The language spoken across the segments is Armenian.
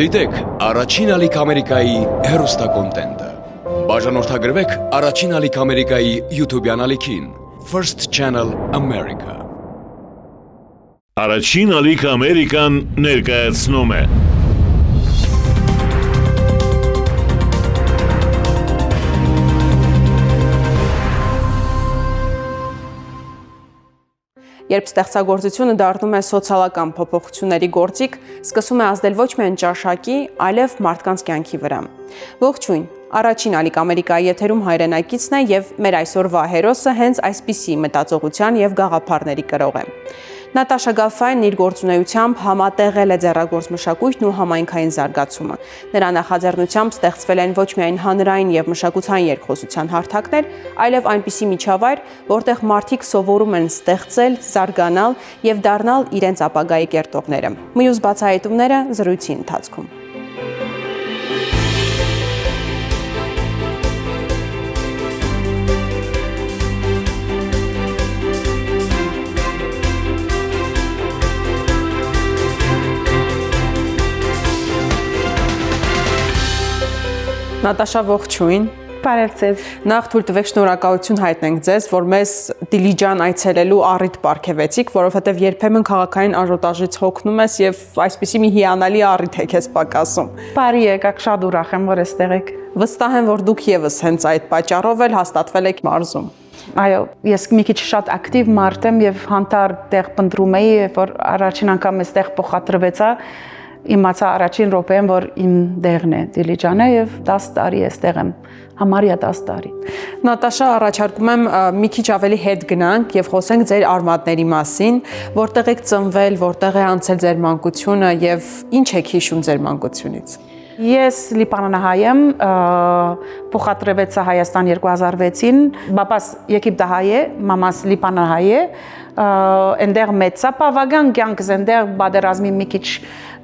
Դիտեք առաջին ալիք Ամերիկայի հեռուստակոնտենտը։ Բաժանորդագրվեք առաջին ալիք Ամերիկայի YouTube-յան ալիքին First Channel America։ Առաջին ալիք Ամերիկան ներկայացնում է Երբ ստեղծագործությունը դառնում է սոցիալական փոփոխությունների գործիք, սկսում է ազդել ոչ միայն ճաշակի, այլև մարդկանց կյանքի վրա։ Ողջույն, առաջին ալիք Ամերիկայի եթերում հայրենակիցն է եւ մեր այսօրվա հերոսը հենց այսպիսի մտածողության եւ գաղափարների կրող է։ Նատաշա Գալֆայնն իր գործունեությամբ համատեղել է ձեռագործ մշակույթն ու համայնքային զարգացումը։ Նրա նախաձեռնությամբ ստեղծվել են ոչ միայն հանրային եւ մշակութային երկխոսության հարթակներ, այլև այնպիսի միջավայր, որտեղ մարդիկ սովորում են ստեղծել, զարգանալ եւ դառնալ իրենց ապագայի կերտողները։ Մյուս բացահայտումները զրույցի ընթացքում։ Նատաշա, ողջույն։ Բարև ձեզ։ Նախ թույլ տվեք շնորհակալություն հայտնենք ձեզ, որ մեզ Դիլիջան այցելելու առիթ պարգևեցիք, որովհետև երբեմն քաղաքային ажիոտաժից հոգնում ես եւ այսպիսի մի հիանալի առիթ եք ես պակասում։ Բարի եկաք, շատ ուրախ եմ, որ այստեղ եք։ Վստահ եմ, որ դուք եւս հենց այդ պատճառով էլ հաստատվել եք մարզում։ Այո, ես մի քիչ շատ ակտիվ մարդ եմ եւ հանդարտ տեղ փնտրում էի, որ առաջին անգամ այստեղ փոխադրվեցա, իմացա առաջին րոպեում, որ իմ տեղն է Դիլիջանը եւ 10 տարի այստեղ եմ, համարյա 10 տարի։ Նատաշա, առաջարկում եմ մի քիչ ավելի հետ գնանք եւ խոսենք ձեր արմատների մասին, որտեղ եք ծնվել, որտեղ է անցել ձեր մանկությունը եւ ինչ եք հիշում ձեր մանկությունից։ Ես լիբանանահայ եմ, փոխադրվեցա Հայաստան 2006-ին, բաբաս եգիպտահայ է, մամաս լիբանանահայ է, այնտեղ մեծա բավական կյանքս այնտեղ բادرազմի մի քիչ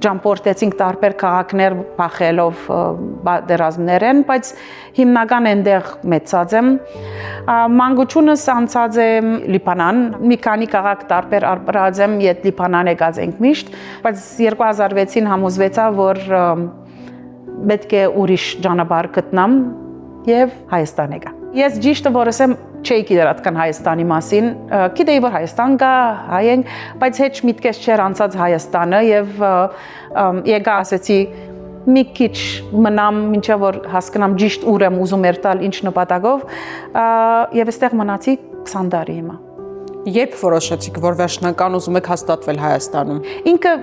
ճամփորդեցինք տարբեր քաղաքներ փախելով բادرազմներ են, բայց հիմնական այնտեղ մեծած եմ։ Մանկությունս անցած եմ Լիբանան, մի քանի քաղաք տարբեր ապրած եմ, իդ Լիբանան եկած ենք միշտ, բայց 2006-ին համոզվեցա, որ պետք է ուրիշ ճանապարհ գտնամ եւ Հայաստան եկա։ Ես ճիշտը որ ասեմ չէի գիտեր այդքան Հայաստանի մասին, գիտեի որ Հայաստան կա, հայ ենք, բայց հեչ միտքես չէր անցած Հայաստանը եւ եկա ասեցի մի քիչ մնամ մինչեւ որ հասկանամ ճիշտ ուր եմ ուզում երթալ ինչ նպատակով եւ այստեղ մնացի 20 տարի հիմա։ Երբ որոշեցիք, որ վերջնական ուզում եք հաստատվել Հայաստանում։ Ինքը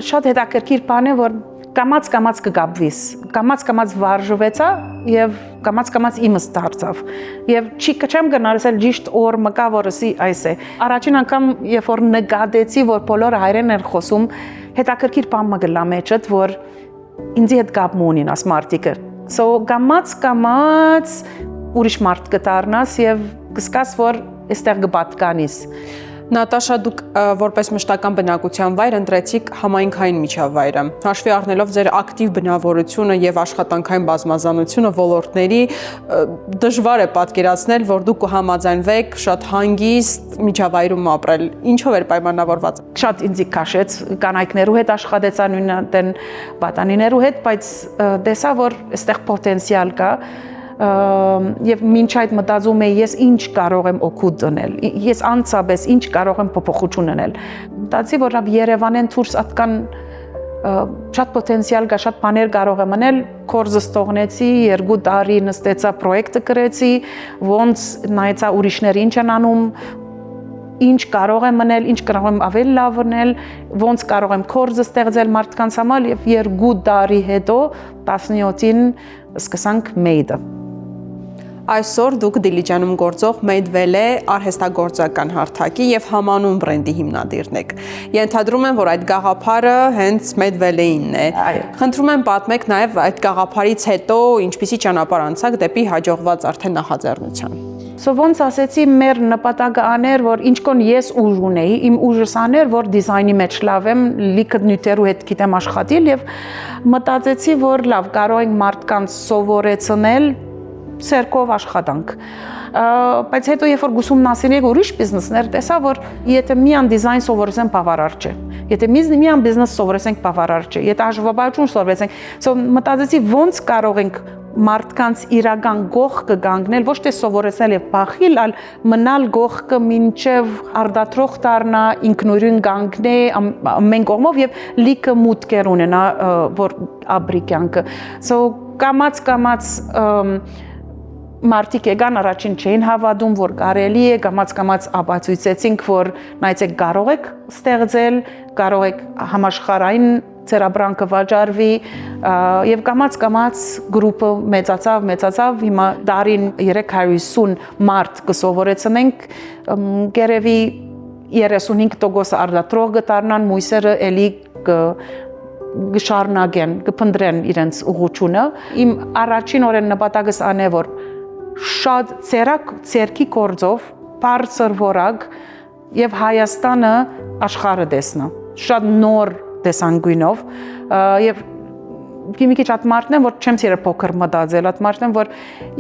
շատ հետաքրքիր բան է, որ կամած կգաբվիս, կամած վարժվեցա եւ կամած իմս դարձավ եւ չեմ գնալսել ճիշտ օր մկա որսի այս է առաջին անգամ երբ որ նկատեցի որ բոլորը հայերեն են խոսում հետաքրքիր բան մը գլա մեջդ որ ինձի հետ կապ ունին աս մարտիկը so կամած ուրիշ մարդ կդառնաս եւ կսկաս որ այստեղ կպատկանիս Նատաշա, դուք որպես մշտական բնակության վայր ընտրեցիք համայնքային միջավայրը, հաշվի առնելով ձեր ակտիվ բնավորությունը եւ աշխատանքային բազմազանությունը ոլորտների, դժվար է պատկերացնել, որ դուք կհամաձայնվեք շատ հանգիստ միջավայրում ապրել։ Ինչով էր պայմանավորված։ Շատ ինձ քաշեց կանայքներու հետ աշխատեցա նույնատեն պատանիներու հետ, բայց տեսա որ այստեղ պոտենցիալ կա եւ մինչ այդ մտածում եմ ես ինչ կարող եմ օգուտ դնել ես անցապես ինչ կարող եմ փոփոխություն անել մտածի որ Երևանեն դուրս այդքան շատ պոտենցիալ կա շատ բաներ կարող եմ անել կորզս թողնեցի 2 տարի նստեցա պրոյեկտը գրեցի ոնց նայեցա ուրիշներ ինչ են անում ինչ կարող եմ անել ինչ կարող եմ ավելի լավ անել ոնց կարող եմ կորզը ստեղծել մարդկանց համար եւ 2 տարի հետո 17-ին սկսանք Made-ը Այսօր դուք Դիլիջանում գործող Made-Vele արհեստագործական հարթակի եւ համանուն բրենդի հիմնադիրն եք։ Ենթադրում եմ, որ այդ գաղափարը հենց Made-Vele-ինն է։ Խնդրում եմ պատմեք նաեւ այդ գաղափարից հետո ինչպիսի ճանապարհ անցաք դեպի հաջողված արդեն նախաձեռնության։ So ոնց ասեցի մեր նպատակը աներ որ ինչքան ես ուժ ունեի իմ ուժս աներ որ դիզայնի մեջ լավ եմ լիքը նյութերու հետ գիտեմ աշխատել եւ մտածեցի որ լավ կարող ենք մարդկանց սովորեցնել սերկով աշխատանք բայց հետո երբ որ ուսումնասիրեք ուրիշ բիզնեսներ, տեսա որ եթե միան դիզայն սովորեցեն բավարար չէ։ Եթե միան բիզնես սովորեցենք բավարար չէ։ Եթե հաշվապահություն սովորեցենք, մտածեցի ոնց կարող ենք մարդկանց իրական գողքը կանգնել, ոչ թե սովորեցնել եւ բախիլ, այլ մնալ գողքը մինչեւ արդատրող դառնա, ինքնուրույն կանգնե ամեն կողմով եւ լիքը մուտքեր ունենա, որ ապրի կյանքը։ Կամաց մարդիկ եկան առաջին չէին հավատում, որ կարելի է, կամաց ապացույցեցինք, որ նայեցեք կարող եք ստեղծել, կարող եք համաշխարհային ծերաբրանքը վաճառվի եւ կամաց գրուպը մեծացավ հիմա դարին 350 մարդ կսովորեցնենք գերեւի 35% արդատրող կդառնան մույսերը էլի գշարնագեն կփնդրեն իրենց ուղղությունը իմ առաջին օրեն նպատակս անե որ շատ ցերքի կորձով բարձր որակ եւ Հայաստանը աշխարհը տեսնա շատ նոր տեսանկյունով եւ մի քիչ ատմարտն եմ որ չեմ ցերը փոքր մտածել ատմարտն եմ որ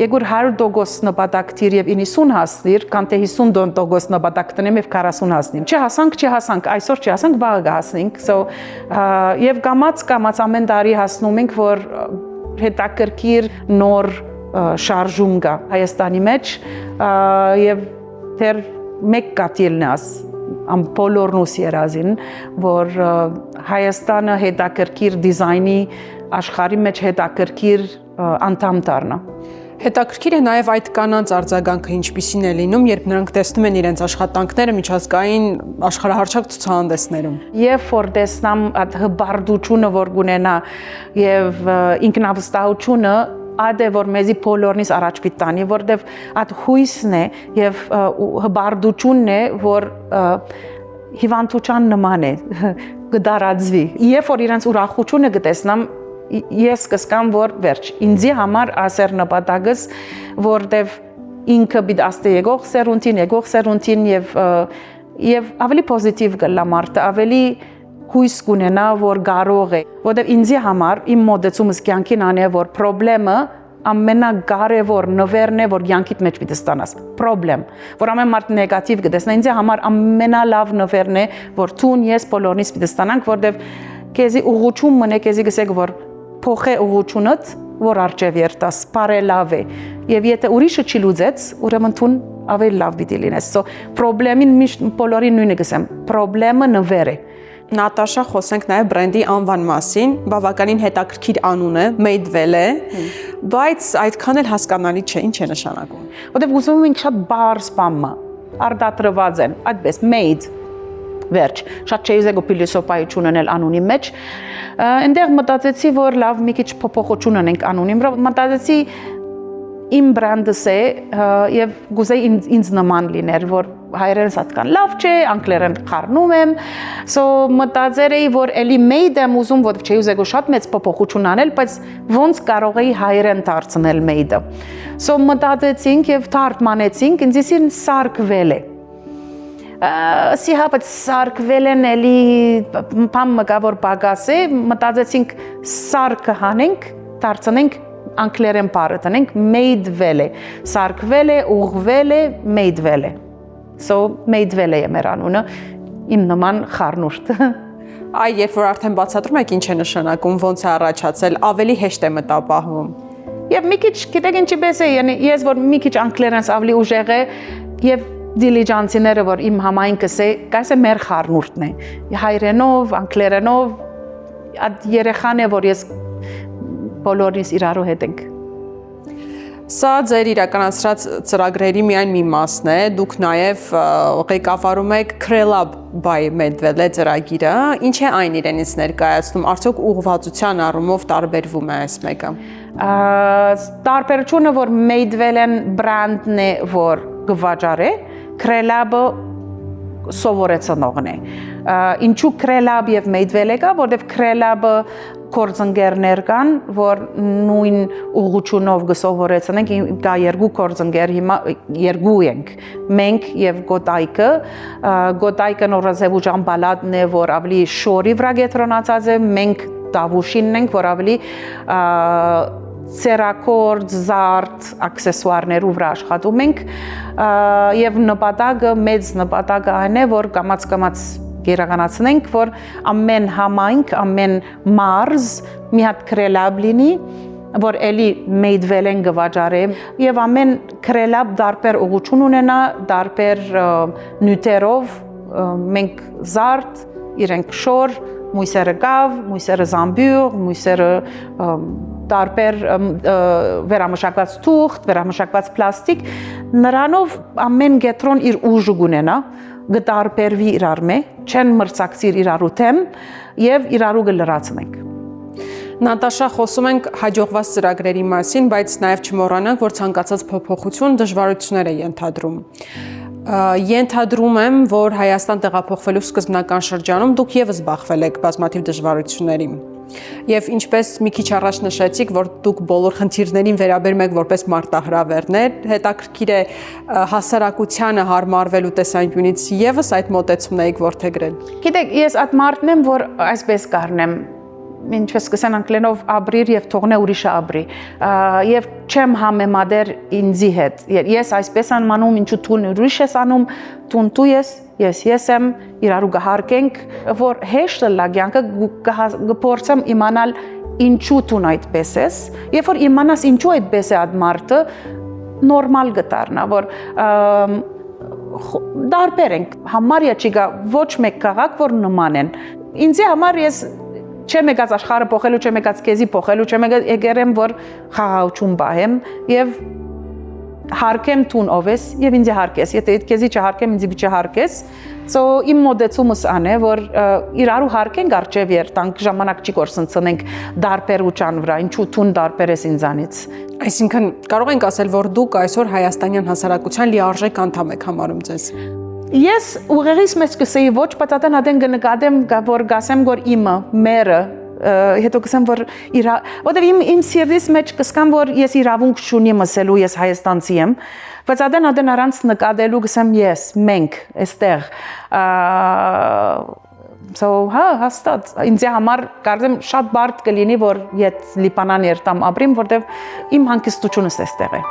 եգուր 100% նպատակ թիր եւ 90 հասնիր կամ թե 50% նպատակ տնեմ եւ 40 հասնիմ չհասանք այսօր չհասանք վաղը կհասնենք եւ կամաց ամեն տարի հասնում ենք որ հետաքրքիր նոր շարժում կա Հայաստանի մեջ եւ դեռ մեկ կատիլնաս ամ բոլորնուս երազին որ Հայաստանը հետաքրքիր դիզայնի աշխարհի մեջ հետաքրքիր անդամ դառնա Հետաքրքիր է նաև այդ կանանց արձագանքը ինչպիսին է լինում, երբ նրանք տեսնում են իրենց աշխատանքները միջազգային աշխարհահռչակ ցուցահանդեսներում։ Եվ որ տեսնամ այդ հբարդությունը, որ կունենա եւ ինքնավստահությունը ադե որ մեզի բոլորնից առաջ պիտանի, որտեվ այդ հույսն է եւ հբարդությունն է, որ հիվանդության նման է գդարածվի։ Երբ որ իրենց ուրախությունը կտեսնամ ես կսկամ որ վերջ ինձի համար ասեր նպատակս որտեվ ինքը պիտի աստե եկող սերունդին եւ ավելի պոզիտիվ գլա մարդը ավելի հույս կունենա որ կարող է որտեվ ինձի համար իմ մոդեցումս կյանքին անե որ խնդրեմը ամենակարևոր նվերն է որ կյանքիդ մեջ պիտի ստանաս խնդրեմ որ ամեն մարդ նեգատիվ կտեսնա ինձի համար ամենալավ նվերն է որ ցուն ես բոլորնից պիտի ստանանք որտեվ քեզի ուղղություն մնե քեզի գսեք որ փոխե ուղղությունդ որ արջև երտաս բարելավ է եւ եթե ուրիշը չի լուծեց ուրեմն ցուն ավելի լավ պիտի լինես խնդրեմին միշտ բոլորին նույնը գսեմ խնդրեմը նվեր է Նատաշա խոսենք նաև բրենդի անվան մասին, բավականին հետաքրքիր անուն է, Madewell է, բայց այդքան էլ հասկանալի չէ, ինչ է նշանակում։ Որտեղ ուզում ենք շատ բարձ բամը, արդատրված են, այդպես made վերջ, շատ չէի զեգո փիլիսոփայություն ունել անունի մեջ, այնտեղ մտածեցի, որ լավ մի քիչ փոփոխություն ունենք անունի, մտածեցի իմ բրենդս է եւ գուզեի ինձ նման լիներ որ հայերենս այդքան լավ չէ անգլերեն խառնում եմ մտածել էի որ էլի made եմ ուզում որ չէի ուզեգո շատ մեծ փոփոխություն անել բայց ոնց կարող էի հայերեն դարձնել made-ը մտածեցինք եւ թարգմանեցինք ինձին սարկվել է Սիհապ սարկվել են էլի բամ մգա որ բագաս է մտածեցինք սարկը հանենք դարձնենք անգլերեն բառը տնենք Madewell է սարկվել է ուղղվել է Madewell է Madewell է մեր անունը իմ նման խառնուրդ Այ երբ որ արդեն բացատրում եք ինչ է նշանակում ոնց է առաջացել ավելի հեշտ է մտապահվում Եվ մի քիչ գիտեք ինչի պես է ես որ մի քիչ անգլերենս ավելի ուժեղ է եւ դիլիջանցիները որ իմ համայնքս է կայսե մեր խառնուրդն է հայրենով անգլերենով այդ երեխան է որ ես բոլորիս իրարու հետ ենք Սա ձեր իրականացրած ծրագրերի միայն մի մասն է, դուք նաև ղեկավարում եք Krelab by Madewell ծրագիրը, ինչ է այն իրենից ներկայացնում, արդյոք ուղղվածության առումով տարբերվում է այս մեկը։ Տարբերությունը որ Madewell-ն բրենդն է, որ գվաճառ է, Krelab-ը սովորեցնողն է։ Ինչու Krelab եւ Madewell կա, որովհետեւ Krelab-ը կորձընկերներ կան, որ նույն ուղղությունով գսովորեցնենք, կա երկու կորձընկեր, հիմա երկու ենք։ Մենք եւ Գոտայքը նորազեվուժան բալադն է, որ ավելի շորի վրա գետրոնացած է, մենք Տավուշինն ենք, որ ավելի ցերակորդ զարդ աքսեսուարներով վրա աշխատում ենք եւ նպատակը մեծ նպատակը այն է որ կամաց գերականացնենք որ ամեն համայնք ամեն մարզ մի հատ քրելաբ լինի որ էլի մեյդվելեն գվաճարե եւ ամեն քրելաբ դարբեր ուղղություն ունենա դարբեր նյութերով մենք զարդ իրենք շոր մույսերը գավ մույսերը զամբյուր մույսերը դարբեր վերամշակված թուղթ վերամշակված պլաստիկ նրանով ամեն գետրոն իր ուժը ունենա գտարբերվի իրար մե չեն մրցակցիր իրարու թեմ եւ իրարու գլրացնենք Նատաշա խոսում ենք հաջողված ծրագրերի մասին, բայց նաև չմոռանանք, որ ցանկացած փոփոխություն դժվարություններ է ենթադրում։ Ենթադրում եմ, որ Հայաստան տեղափոխվելու սկզբնական շրջանում դուք եւս բախվել եք բազմաթիվ դժվարությունների։ Եվ ինչպես մի քիչ առաջ նշեցիք, որ դուք բոլոր խնդիրներին վերաբերում եք որպես մարտահրավերներ, հետաքրքիր է հասարակությանը հարմարվելու տեսանկյունից եւս այդ մոտեցումն եք որդեգրել։ Գիտեք, ես այդ մարդն եմ, որ այսպես կառնեմ ինչպես սկսեն անգլերենով ապրիր եւ թողնե ուրիշը ապրի եւ չեմ համեմատեր ինձի հետ ես այսպես անմանում ինչու տուն ուրիշ ես անում տուն դու ես եմ իրարու գահարկենք որ հեշտ լա կյանքը գործեմ իմանալ ինչու տուն այդպես ես երբ որ իմանաս ինչու այդպես է այդ մարդը նորմալ գտարնա որ դարբեր ենք համարյա չի գա ոչ մեկ քաղաք որ նման են ինձի համար ես չեմ եկած աշխարհը փոխելու, չեմ եկած քեզի փոխելու, չեմ եկել եմ որ խաղաղություն բահեմ եւ հարկեմ տուն ով ես եւ ինձ հարկես, եթե քեզի չհարկեմ, ինձ չհարկես, so իմ մոդեցումս ան է որ իրարու հարկենք արժև երտանք ժամանակ չի կորսնցնենք դարբերության վրա, ինչու տուն դարբեր ես ինձանից։ Այսինքն կարող ենք ասել, որ դուք այսօր հայաստանյան հասարակության լիարժեք անդամ եք համարում ձեզ։ Ես ուղեղից մեջ կսեի ոչ պատատան ադեն կնկատեմ որ գասեմ որ իմը մերը հետո կսեմ որ որտեւ իմ սիրտիս մեջ կսկամ որ ես իրավունք չունեմ ասելու ես հայաստանցի եմ բայց ադեն առանց նկատելու կսեմ ես մենք այստեղ so հաստատ ինձ համար կարծեմ շատ բարդ կլինի որ իդ լիբանան երտամ ապրիմ որտեւ իմ հանգստությունս այստեղ է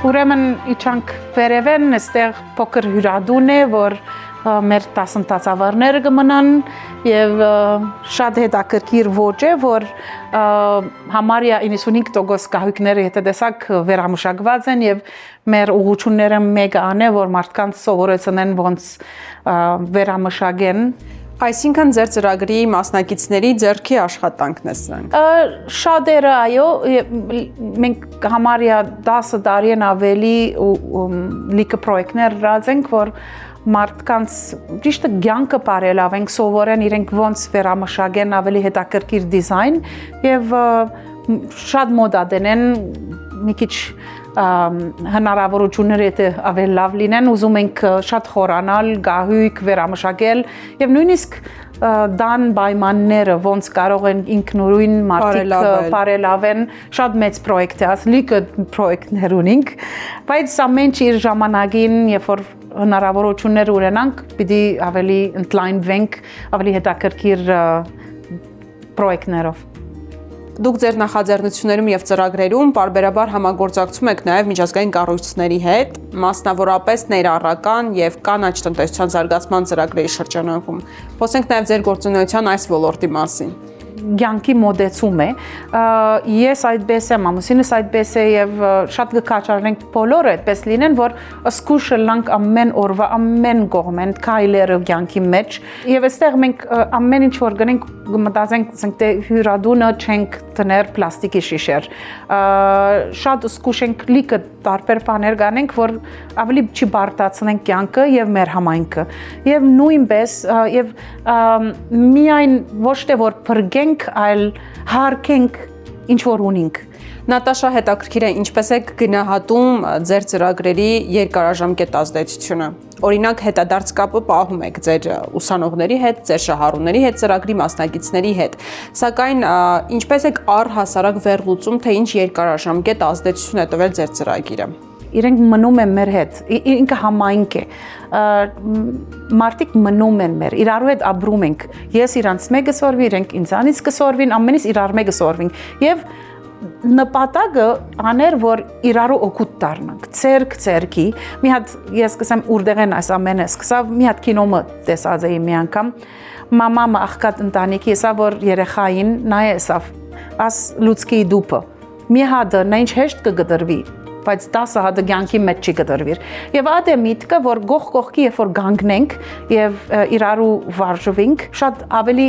Ուրեմն իջանք վերևեն, այստեղ փոքր հյուրադուն է, որ մեր դասընթացավարները կմնան եւ շատ հետաքրքիր ոճ է, որ համարյա 95% կահույքները եթե տեսակ վերամշակված են եւ մեր ուղղությունները մեկը ան է, որ մարդկանց սովորեցնեն ոնց վերամշակեն Այսինքն ձեր ծրագրի մասնակիցների ձեռքի աշխատանքն է սրանք։ Շատերը այո, մենք համարյա 10 տարին ավելի լիքը պրոյեկտներ ռազենք, որ մարդկանց ճիշտ կյանքը բարելավենք, սովորեն իրենք ոնց վերամշակեն ավելի հետաքրքիր դիզայն եւ շատ մոդա դենեն մի քիչ հնարավորությունները եթե ավելի լավ լինեն, ուզում ենք շատ խորանալ, գահույք վերամշակել եւ նույնիսկ դան պայմանները ոնց կարող են ինքնուրույն մարդիկ բարելավեն, շատ մեծ պրոյեկտ է, լիքը պրոյեկտներ ունենք, բայց ամեն ինչ իր ժամանակին, երբ որ հնարավորություններ ունենանք, պիտի ավելի ընդլայնվենք, ավելի հետաքրքիր պրոյեկտներով։ Դուք ձեր նախաձեռնություններում եւ ծրագրերում բարբերաբար համագործակցում եք նաեւ միջազգային կառույցների հետ, մասնավորապես ներառական եւ կանաչ տնտեսության զարգացման ծրագրերի շրջանակում։ Խոսենք նաեւ ձեր գործունեության այս ոլորտի մասին։ Կյանքի մոդեցում է, ես այդպես եմ, ամուսինս այդպես է եւ շատ կկաչարենք բոլորը այդպես լինեն, որ զգուշ լանք ամեն օրվա ամեն կողմեն քայլերը կյանքի մեջ եւ այստեղ մենք ամեն ինչ որ գնենք մտածենք թե հյուրադունը չենք տներ պլաստիկի շիշեր շատ զգուշ ենք լիքը տարբեր բաներ կանենք որ ավելի չբարդացնենք կյանքը եւ մեր համայնքը եւ նույնպես եւ միայն ոչ թե որ փրկենք այլ հարկենք ինչ որ ունենք Նատաշա, հետաքրքիր է, ինչպես եք գնահատում ձեր ծրագրերի երկարաժամկետ ազդեցությունը։ Օրինակ, հետադարձ կապը պահում եք ձեր ուսանողների հետ, ձեր շահառուների հետ, ծրագրի մասնակիցների հետ։ Սակայն ինչպես եք առհասարակ վերլուծում, թե ինչ երկարաժամկետ ազդեցություն է տվել ձեր ծրագիրը։ Իրենք մնում են մեր հետ, ինքը համայնք է, մարդիկ մնում են մեր, իրարու հետ ապրում ենք, ես իրանց մեկ կսորվի, իրենք ինձանից կսորվին, ամենից իրար մեկ կսորվին, և նպատակը աներ, որ իրարու օգուտ դառնանք, ցերկ-ցերկի, մի հատ ես կսեմ ուրդեղ են այս ամենը սկսավ, մի հատ կինոմը տեսած էի մի անգամ, մամամը աղքատ ընտանիքի, եսա որ երեխային նայ եսավ, աս լուցկի դուպը, մի հատը նա ինչ հեշտ կգդրվի, բայց 10 հատը կյանքի մեջ չի գդրվիր։ Եվ այդ է միտքը, որ գող-գողքի երբ որ գանգնենք եւ իրարու վարժվենք, շատ ավելի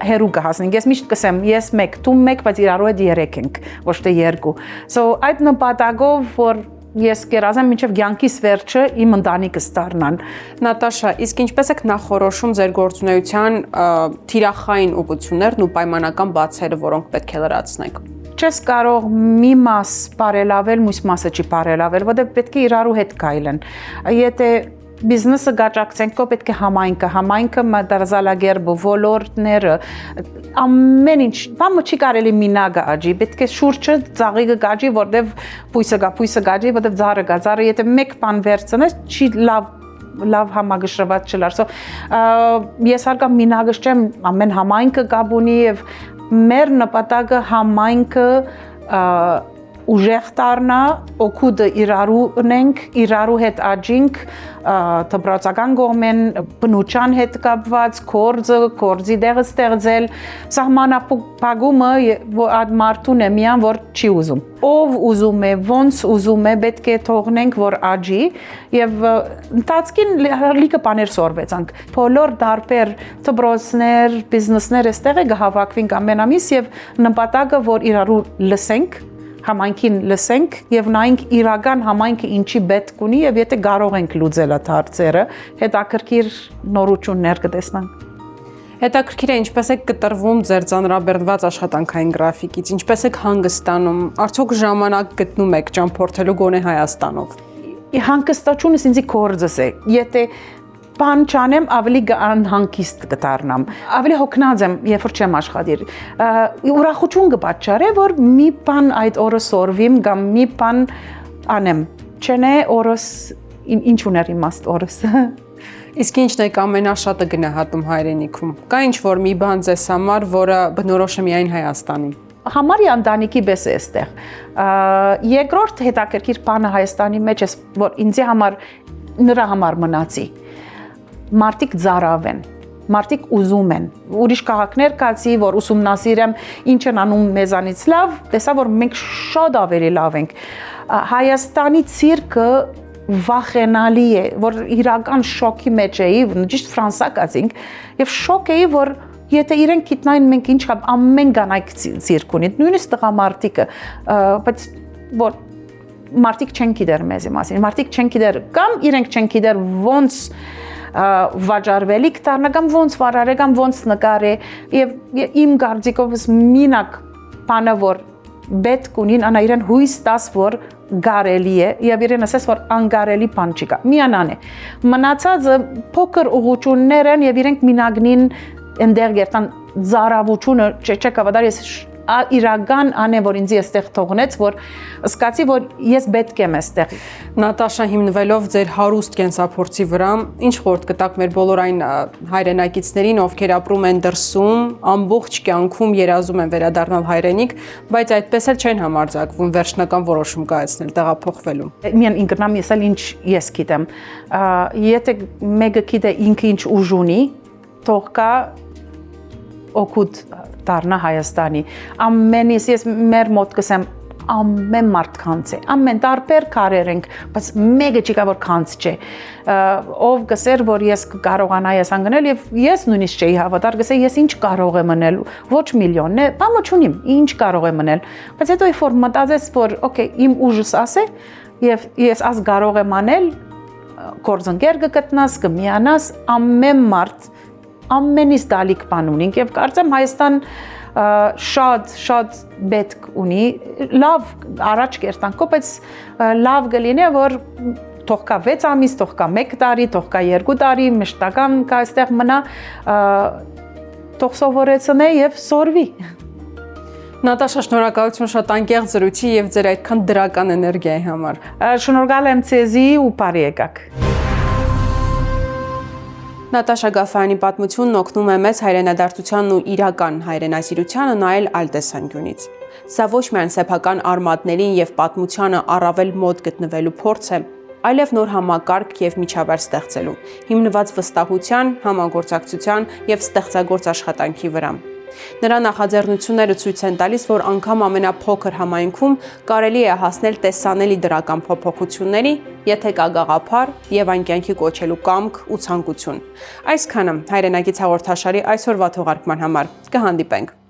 հերու կհասնենք։ Ես միշտ կսեմ, ես մեկ, դու մեկ, բայց իրարու հետ երեք ենք, ոչ թե երկու։ So այդ նպատակով, որ ես կերազեմ մինչև կյանքիս վերջը իմ ընտանիքս դառնան։ Նատաշա, իսկ ինչպես եք նախորոշում ձեր գործունեության թիրախային ուղղություններն ու պայմանական բացերը, որոնք պետք է լրացնեք։ Չես կարող մի մաս բարելավել, մյուս մասը չի բարելավել, որտեղ պետք է իրարու հետ գայլեն։ Եթե բիզնեսը գաճակցենք, պետք է համայնքը մարտազալագերբը, ոլորտները, ամեն ինչ, բամը չի կարելի մինագը աճի, պետք է շուրջը ծաղիկը գաճի, որտեղ պույսը գաճի, որտեղ ձարը գա, ձարը եթե մեկ բան վերցնես, չի լավ համագշրված չլար։ Ես հարկամ մինագս չեմ, ամեն համայնքը գաբունի եւ մեր նպատակը համայնքը ուժեղ դառնա, օգուտը իրարու ունենք, իրարու հետ աճինք, դպրոցական կողմեն, բնության հետ կապված, կորձի դեղը ստեղծել, սահմանափակումը այդ մարդուն է միան, որ չի ուզում։ Ով ուզում է, ոնց ուզում է, պետք է թողնենք, որ աճի, եւ ընթացքին լիքը բաներ սորվեցանք։ Բոլոր դարբեր դպրոցներ, բիզնեսներ այստեղ է կհավաքվենք ամեն ամիս եւ նպատակը, որ իրարու լսենք, համայնքին լսենք եւ նայենք իրական համայնքը ինչի պետք ունի եւ եթե կարող ենք լուծել այդ հարցերը, հետաքրքիր նորություններ կտեսնանք։ Հետաքրքիր է, ինչպես եք կտրվում ձեր ծանրաբեռնված աշխատանքային գրաֆիկից, ինչպես եք հանգստանում, արդյոք ժամանակ գտնում եք ճամփորդելու գոնե Հայաստանով։ Հանգստությունս ինձ կորձս է, եթե բան չանեմ, ավելի անհանգիստ կդառնամ, ավելի հոգնած եմ, երբ որ չեմ աշխատիր։ Ուրախություն կպատճառե, որ մի բան այդ օրը սորվիմ կամ մի բան անեմ։ Չնե օրս ինչ ուներ իմաստ օրս։ Իսկ ինչն եք ամենաշատը գնահատում հայրենիքում։ Կա ինչ-որ մի բան ձեզ համար, որը բնորոշ է միայն Հայաստանին։ Համարի ընտանիքի պես է այստեղ։ Երկրորդ հետաքրքիր բանը Հայաստանի մեջ է, որ ինձ համար նրա համար մնացի։ Մարդիկ ծարավ են, մարդիկ ուզում են, ուրիշ քաղաքներ կացի, որ ուսումնասիրեմ ինչ են անում մեզանից լավ, տեսա, որ մենք շատ ավելի լավ ենք։ Հայաստանի ցիրկը վախենալի է, որ իրական շոկի մեջ էի, ճիշտ Ֆրանսա կացինք, եւ շոկ էի, որ եթե իրենք գիտնային մենք ինչ կա ամեն կանայք ցիրկ ունի, նույնիսկ տղամարդիկը, բայց որ մարդիկ չեն գիտեր մեզի մասին, մարդիկ չեն գիտեր կամ իրենք չեն գիտեր ոնց վաճառվելիք դառնա կամ ոնց վարարե կամ ոնց նկարե եւ իմ կարծիքովս մինակ բանը որ պետք ունին անա իրեն հույս տաս որ գարելի է եւ իրեն ասես որ անգարելի բան չի կա միանան է մնացածը փոքր ուղղություններ են եւ իրենք մինագնին ընդեր գերտան զարավությունը չկավադար ես իրական անե որ ինձ էստեղ թողնեց որ սկացի որ ես պետք եմ էստեղ Նատաշա հիմնվելով ձեր հարուստ կենսափորձի վրա ինչ խորտ կտակ մեր բոլոր այն հայրենակիցներին ովքեր ապրում են դրսում ամբողջ կյանքում երազում են վերադառնալ հայրենիք բայց այդպես էլ չեն համարձակվում վերջնական որոշում կայացնել տեղափոխվելու Միան ինքնամ ես էլ ինչ ես գիտեմ եթե մեկը գիտե ինքը ինչ ուժ ունի թող կա օգուտ դառնա Հայաստանի ամենից ես մեր մոտ կսեմ ամեն մարդ քանց է ամեն տարբեր քարեր ենք բայց մեկը չի կա որ քանց չէ ով գսեր որ ես կարողանայի ես անգնել եւ ես նույնիսկ չէի հավատար գսե ես ինչ կարող եմ մնել ոչ միլիոնն է բամը չունիմ ինչ կարող եմ մնել բայց հետո որ մտածես որ օքեյ իմ ուժս ասե եւ ես աս կարող եմ անել կորձընկեր կգտնաս կմիանաս ամեն մարդ ամենից դալիք բան ունենք եւ կարծեմ Հայաստան շատ պետք ունի լավ առաջ կերտանքով, բայց լավ կլինի, որ թող կա 6 ամիս, թող կա 1 տարի, թող կա 2 տարի, մշտական կա այստեղ մնա, թող սովորեցնե եւ սորվի։ Նատաշա, շնորհակալություն շատ անկեղծ զրույցի եւ ձեր այդքան դրական էներգիայի համար։ Շնորհակալ եմ ցեզի ու բարի եկաք։ Նատաշա Գաֆարյանի պատմությունն օգնում է մեզ հայրենադարձությանն ու իրական հայրենասիրությանը նայել այլ տեսանկյունից։ Սա ոչ միայն սեփական արմատներին եւ պատմությանը առավել մոտ գտնվելու փորձ է, այլև նոր համակարգ եւ միջավայր ստեղծելու, հիմնված վստահության, համագործակցության եւ ստեղծագործ աշխատանքի վրա։ Նրա նախաձեռնությունները ցույց են տալիս, որ անգամ ամենափոքր համայնքում կարելի է հասնել տեսանելի դրական փոփոխությունների, եթե կա գաղափար եւ այն կյանքի կոչելու կամք ու ցանկություն։ Այսքանը հայրենագից հաղորդաշարի այսօրվա թողարկման համար։ Կհանդիպենք։